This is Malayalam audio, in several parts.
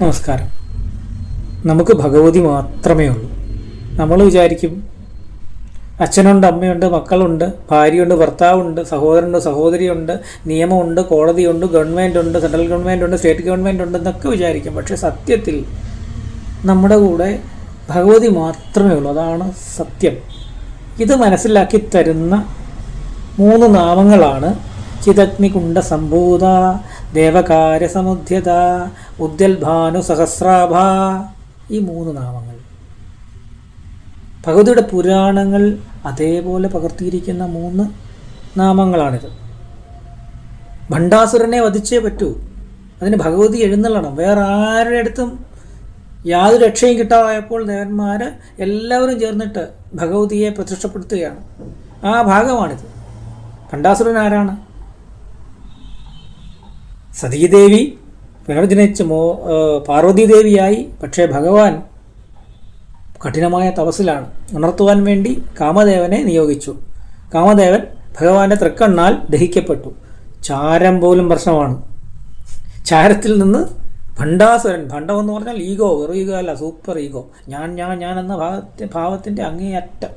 നമസ്കാരം. നമുക്ക് ഭഗവതി മാത്രമേ ഉള്ളൂ. നമ്മൾ വിചാരിക്കും അച്ഛനുണ്ട്, അമ്മയുണ്ട്, മക്കളുണ്ട്, ഭാര്യയുണ്ട്, ഭർത്താവുണ്ട്, സഹോദരനുണ്ട്, സഹോദരിയുണ്ട്, നിയമമുണ്ട്, കോടതിയുണ്ട്, ഗവൺമെൻറ് ഉണ്ട്, സെൻട്രൽ ഗവൺമെൻറ് ഉണ്ട്, സ്റ്റേറ്റ് ഗവൺമെൻറ് ഉണ്ട് എന്നൊക്കെ വിചാരിക്കും. പക്ഷേ സത്യത്തിൽ നമ്മുടെ കൂടെ ഭഗവതി മാത്രമേ ഉള്ളൂ. അതാണ് സത്യം. ഇത് മനസ്സിലാക്കി തരുന്ന 3 നാമങ്ങളാണ് ചിദഗ്നികുണ്ഡ സംഭൂത, ദേവകാര്യസമുദ്ധ്യത, ഉദ്യൽഭാനു സഹസ്രാഭ. ഈ 3 നാമങ്ങൾ ഭഗവതിയുടെ പുരാണങ്ങൾ അതേപോലെ പകർത്തിയിരിക്കുന്ന 3 നാമങ്ങളാണിത്. ഭണ്ഡാസുരനെ വധിച്ചേ പറ്റൂ. അതിന് ഭഗവതി എഴുന്നള്ളണം. വേറെ ആരുടെ അടുത്തും യാതൊരു രക്ഷയും കിട്ടാതായപ്പോൾ ദേവന്മാർ എല്ലാവരും ചേർന്നിട്ട് ഭഗവതിയെ പ്രത്യക്ഷപ്പെടുത്തുകയാണ്. ആ ഭാഗമാണിത്. ഭണ്ഡാസുരൻ ആരാണ്? സതീദേവി പുനർജനിച്ച് പാർവതീദേവിയായി. പക്ഷേ ഭഗവാൻ കഠിനമായ തപസ്സിലാണ്. ഉണർത്തുവാൻ വേണ്ടി കാമദേവനെ നിയോഗിച്ചു. കാമദേവൻ ഭഗവാന്റെ തൃക്കണ്ണാൽ ദഹിക്കപ്പെട്ടു. ചാരം പോലും പ്രശ്നമാണ്. ചാരത്തിൽ നിന്ന് ഭണ്ഡാസുരൻ, ഭണ്ഡമെന്ന് പറഞ്ഞാൽ ഈഗോ, വെറും ഈഗോ അല്ല, സൂപ്പർ ഈഗോ, ഞാൻ ഞാൻ ഞാൻ എന്ന ഭാവത്തിൻ്റെ അങ്ങേയറ്റം,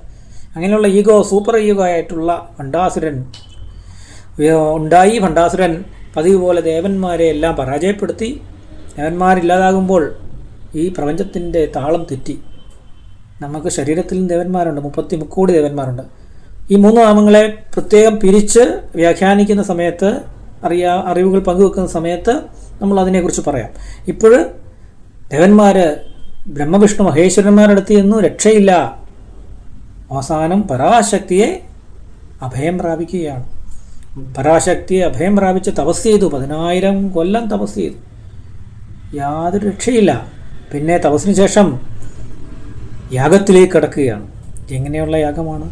അങ്ങനെയുള്ള ഈഗോ, സൂപ്പർ ഈഗോ ആയിട്ടുള്ള ഭണ്ഡാസുരൻ ഉണ്ടായി. ഭണ്ഡാസുരൻ പതിവ് പോലെ ദേവന്മാരെ എല്ലാം പരാജയപ്പെടുത്തി. ദേവന്മാരില്ലാതാകുമ്പോൾ ഈ പ്രപഞ്ചത്തിൻ്റെ താളം തെറ്റി. നമുക്ക് ശരീരത്തിലും ദേവന്മാരുണ്ട്, 30 കോടി ദേവന്മാരുണ്ട്. ഈ 3 നാമങ്ങളെ പ്രത്യേകം പിരിച്ച് വ്യാഖ്യാനിക്കുന്ന സമയത്ത്, അറിവുകൾ പങ്കുവെക്കുന്ന സമയത്ത് നമ്മൾ അതിനെക്കുറിച്ച് പറയാം. ഇപ്പോൾ ദേവന്മാർ ബ്രഹ്മവിഷ്ണു മഹേശ്വരന്മാരെടുത്ത് എന്നും രക്ഷയില്ല. അവസാനം പരാശക്തിയെ അഭയം പ്രാപിക്കുകയാണ്. പരാശക്തിയെ അഭയം പ്രാപിച്ച് തപസ് ചെയ്തു. 10,000 കൊല്ലം തപസ് ചെയ്തു. യാതൊരു രക്ഷയില്ല. പിന്നെ തപസ്സിന് ശേഷം യാഗത്തിലേക്ക് കടക്കുകയാണ്. എങ്ങനെയുള്ള യാഗമാണ്?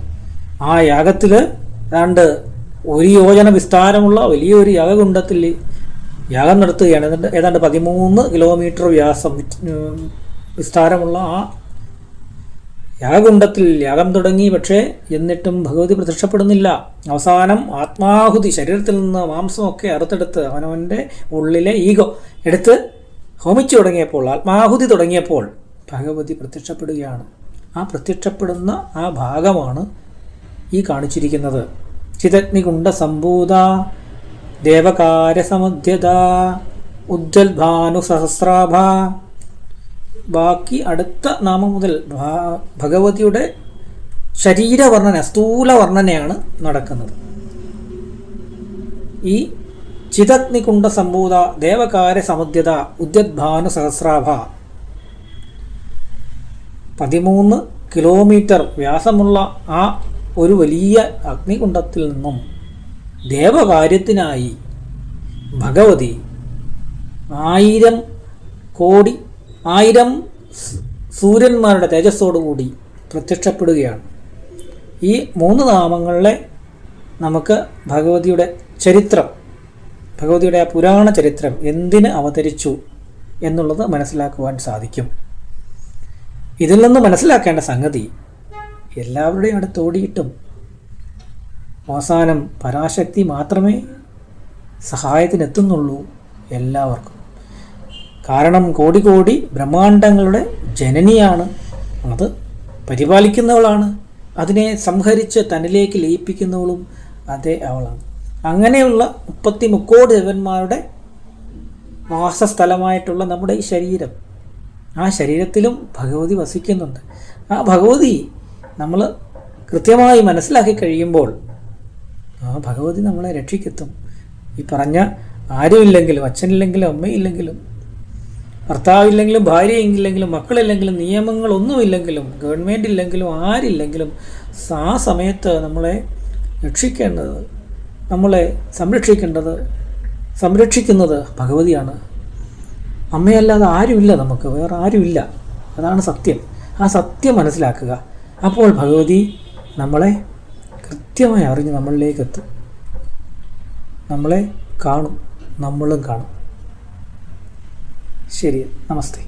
ആ യാഗത്തിൽ ഏതാണ്ട് 1 യോജന വിസ്താരമുള്ള വലിയൊരു യാഗകുണ്ഡത്തിൽ യാഗം നടത്തുകയാണ്. എന്നിട്ട് ഏതാണ്ട് 13 കിലോമീറ്റർ വ്യാസം വിസ്താരമുള്ള ആ യാഗകുണ്ഡത്തിൽ യാഗം തുടങ്ങി. പക്ഷേ എന്നിട്ടും ഭഗവതി പ്രത്യക്ഷപ്പെടുന്നില്ല. അവസാനം ആത്മാഹുതി, ശരീരത്തിൽ നിന്ന് മാംസമൊക്കെ അറുത്തെടുത്ത് അവനവൻ്റെ ഉള്ളിലെ ഈഗോ എടുത്ത് ഹോമിച്ചു തുടങ്ങിയപ്പോൾ, ആത്മാഹുതി തുടങ്ങിയപ്പോൾ ഭഗവതി പ്രത്യക്ഷപ്പെടുകയാണ്. ആ പ്രത്യക്ഷപ്പെടുന്ന ആ ഭാഗമാണ് ഈ കാണിച്ചിരിക്കുന്നത്. ചിദഗ്നികുണ്ഡ സംഭൂത, ദേവകാര്യസമുദ്ധ്യത, ഉജ്ജ്വൽഭാനു സഹസ്രാഭ. ബാക്കി അടുത്ത നാമം മുതൽ ഭഗവതിയുടെ ശരീരവർണ്ണന, സ്ഥൂല വർണ്ണനയാണ് നടക്കുന്നത്. ഈ ചിദഗ്നികുണ്ഡ സംഭൂത, ദേവകാര്യ സമുദ്ധ്യത, ഉദ്യദ്ഭാനു സഹസ്രാഭ, 13 കിലോമീറ്റർ വ്യാസമുള്ള ആ ഒരു വലിയ അഗ്നികുണ്ഡത്തിൽ നിന്നും ദേവകാര്യത്തിനായി ഭഗവതി 1000 സൂര്യന്മാരുടെ തേജസ്സോടുകൂടി പ്രത്യക്ഷപ്പെടുകയാണ്. ഈ 3 നാമങ്ങളിലെ നമുക്ക് ഭഗവതിയുടെ ചരിത്രം, ഭഗവതിയുടെ ആ പുരാണ ചരിത്രം എന്തിന് അവതരിച്ചു എന്നുള്ളത് മനസ്സിലാക്കുവാൻ സാധിക്കും. ഇതിൽ നിന്ന് മനസ്സിലാക്കേണ്ട സംഗതി, എല്ലാവരുടെയും അടുത്ത് ഓടിയിട്ടും അവസാനം പരാശക്തി മാത്രമേ സഹായത്തിനെത്തുന്നുള്ളൂ എല്ലാവർക്കും. കാരണം കോടി ബ്രഹ്മാണ്ടങ്ങളുടെ ജനനിയാണ്, അത് പരിപാലിക്കുന്നവളാണ്, അതിനെ സംഹരിച്ച് തന്നിലേക്ക് ലയിപ്പിക്കുന്നവളും അതേ അവളാണ്. അങ്ങനെയുള്ള 30 കോടി ദേവന്മാരുടെ വാസസ്ഥലമായിട്ടുള്ള നമ്മുടെ ഈ ശരീരം, ആ ശരീരത്തിലും ഭഗവതി വസിക്കുന്നുണ്ട്. ആ ഭഗവതി നമ്മൾ കൃത്യമായി മനസ്സിലാക്കി കഴിയുമ്പോൾ ആ ഭഗവതി നമ്മളെ രക്ഷിക്കെത്തും. ഈ പറഞ്ഞ ആരുമില്ലെങ്കിലും, അച്ഛനില്ലെങ്കിലും അമ്മയില്ലെങ്കിലും ഭർത്താവില്ലെങ്കിലും ഭാര്യയില്ലെങ്കിലും മക്കളില്ലെങ്കിലും നിയമങ്ങളൊന്നുമില്ലെങ്കിലും ഗവൺമെൻറ് ഇല്ലെങ്കിലും ആരില്ലെങ്കിലും ആ സമയത്ത് നമ്മളെ രക്ഷിക്കേണ്ടത്, നമ്മളെ സംരക്ഷിക്കുന്നത് ഭഗവതിയാണ്. അമ്മയല്ലാതെ ആരുമില്ല, നമുക്ക് വേറെ ആരുമില്ല. അതാണ് സത്യം. ആ സത്യം മനസ്സിലാക്കുക. അപ്പോൾ ഭഗവതി നമ്മളെ കൃത്യമായി അറിഞ്ഞ് നമ്മളിലേക്ക് എത്തും, നമ്മളെ കാണും, നമ്മളും കാണും. ശരി, നമസ്തേ.